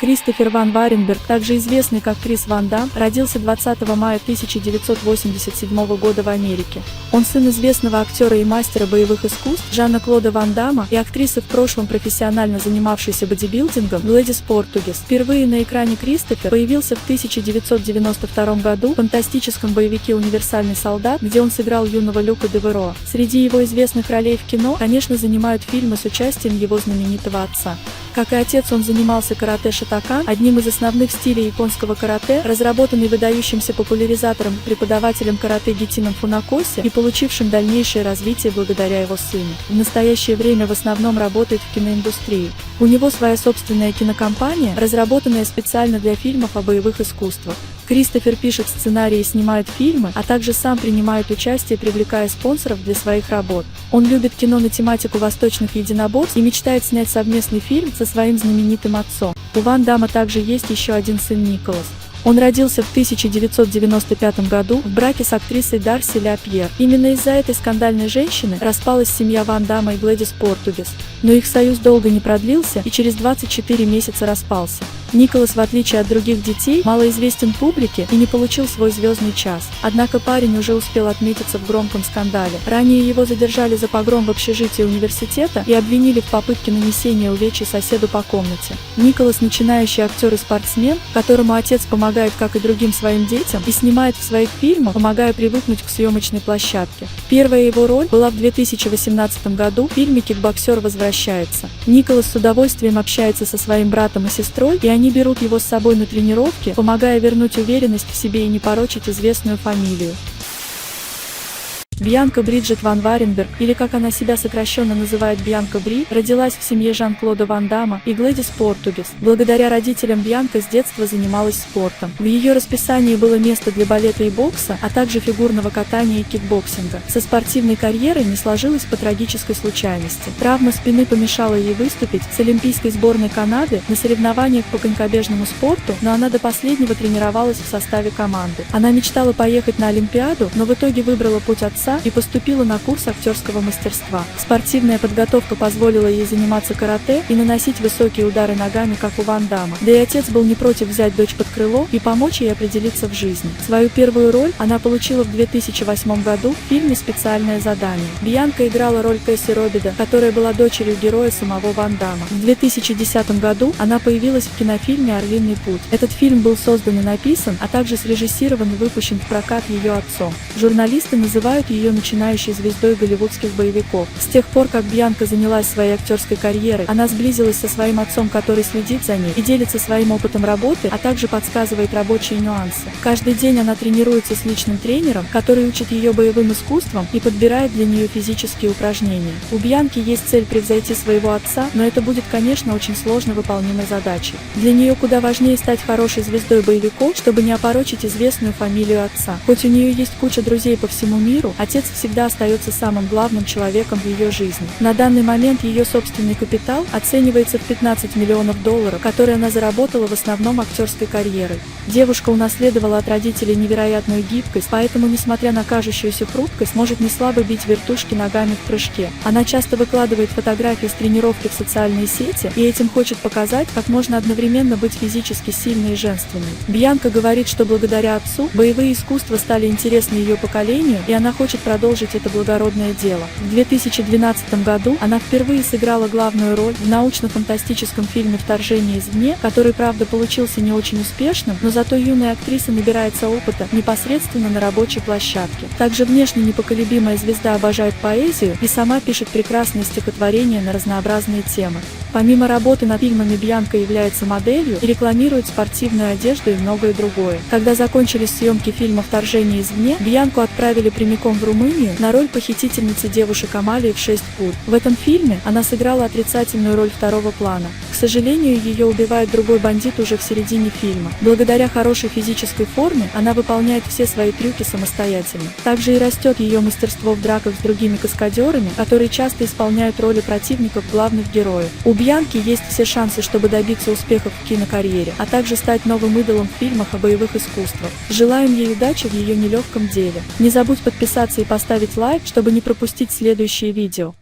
Кристофер Ван Варенберг, также известный как Крис Ван Дам, родился 20 мая 1987 года в Америке. Он сын известного актера и мастера боевых искусств Жана-Клода Ван Дамма и актрисы, в прошлом профессионально занимавшейся бодибилдингом, Глэдис Португес. Впервые на экране Кристофер появился в 1992 году в фантастическом боевике «Универсальный солдат», где он сыграл юного Люка Девероа. Среди его известных ролей в кино, конечно, занимают фильмы с участием его знаменитого отца. Как и отец, он занимался карате-шотокан, одним из основных стилей японского карате, разработанный выдающимся популяризатором и преподавателем карате Гетином Фунакоси и получившим дальнейшее развитие благодаря его сыну. В настоящее время в основном работает в киноиндустрии. У него своя собственная кинокомпания, разработанная специально для фильмов о боевых искусствах. Кристофер пишет сценарии и снимает фильмы, а также сам принимает участие, привлекая спонсоров для своих работ. Он любит кино на тематику восточных единоборств и мечтает снять совместный фильм со своим знаменитым отцом. У Ван Дамма также есть еще один сын Николас. Он родился в 1995 году в браке с актрисой Дарси Ля Пьер. Именно из-за этой скандальной женщины распалась семья Ван Дамма и Глэдис Португес. Но их союз долго не продлился и через 24 месяца распался. Николас, в отличие от других детей, малоизвестен публике и не получил свой звездный час. Однако парень уже успел отметиться в громком скандале. Ранее его задержали за погром в общежитии университета и обвинили в попытке нанесения увечий соседу по комнате. Николас – начинающий актер и спортсмен, которому отец помогает, как и другим своим детям, и снимает в своих фильмах, помогая привыкнуть к съемочной площадке. Первая его роль была в 2018 году в фильме «Кикбоксер возвращается». Николас с удовольствием общается со своим братом и сестрой, и они берут его с собой на тренировки, помогая вернуть уверенность в себе и не порочить известную фамилию. Бьянка Бриджит Ван Варенберг, или как она себя сокращенно называет Бьянка Бри, родилась в семье Жан-Клода Ван Дамма и Глэдис Португес. Благодаря родителям Бьянка с детства занималась спортом. В ее расписании было место для балета и бокса, а также фигурного катания и кикбоксинга. Со спортивной карьерой не сложилось по трагической случайности. Травма спины помешала ей выступить с олимпийской сборной Канады на соревнованиях по конькобежному спорту, но она до последнего тренировалась в составе команды. Она мечтала поехать на Олимпиаду, но в итоге выбрала путь отца и поступила на курс актерского мастерства. Спортивная подготовка позволила ей заниматься карате и наносить высокие удары ногами, как у Ван Дамма. Да и отец был не против взять дочь под крыло и помочь ей определиться в жизни. Свою первую роль она получила в 2008 году в фильме «Специальное задание». Бьянка играла роль Кэсси Робида, которая была дочерью героя самого Ван Дамма. В 2010 году она появилась в кинофильме «Орлиный путь». Этот фильм был создан и написан, а также срежиссирован и выпущен в прокат ее отцом. Журналисты называют ее начинающей звездой голливудских боевиков. С тех пор, как Бьянка занялась своей актерской карьерой, она сблизилась со своим отцом, который следит за ней и делится своим опытом работы, а также подсказывает рабочие нюансы. Каждый день она тренируется с личным тренером, который учит ее боевым искусствам и подбирает для нее физические упражнения. У Бьянки есть цель превзойти своего отца, но это будет, конечно, очень сложно выполнимой задачей. Для нее куда важнее стать хорошей звездой боевиков, чтобы не опорочить известную фамилию отца. Хоть у нее есть куча друзей по всему миру, отец всегда остается самым главным человеком в ее жизни. На данный момент ее собственный капитал оценивается в $15 миллионов, которые она заработала в основном актерской карьерой. Девушка унаследовала от родителей невероятную гибкость, поэтому, несмотря на кажущуюся хрупкость, может не слабо бить вертушки ногами в прыжке. Она часто выкладывает фотографии с тренировки в социальные сети и этим хочет показать, как можно одновременно быть физически сильной и женственной. Бьянка говорит, что благодаря отцу боевые искусства стали интересны ее поколению, и она хочет продолжить это благородное дело. В 2012 году она впервые сыграла главную роль в научно-фантастическом фильме «Вторжение извне», который, правда, получился не очень успешным, но зато юная актриса набирается опыта непосредственно на рабочей площадке. Также внешне непоколебимая звезда обожает поэзию и сама пишет прекрасные стихотворения на разнообразные темы. Помимо работы над фильмами, Бьянка является моделью и рекламирует спортивную одежду и многое другое. Когда закончились съемки фильма «Вторжение извне», Бьянку отправили прямиком в Румынию на роль похитительницы девушек Амалии в 6 пуль. В этом фильме она сыграла отрицательную роль второго плана. К сожалению, ее убивает другой бандит уже в середине фильма. Благодаря хорошей физической форме она выполняет все свои трюки самостоятельно. Также и растет ее мастерство в драках с другими каскадерами, которые часто исполняют роли противников главных героев. У Бьянки есть все шансы, чтобы добиться успехов в кинокарьере, а также стать новым идолом в фильмах о боевых искусствах. Желаем ей удачи в ее нелегком деле. Не забудь подписаться и поставить лайк, чтобы не пропустить следующие видео.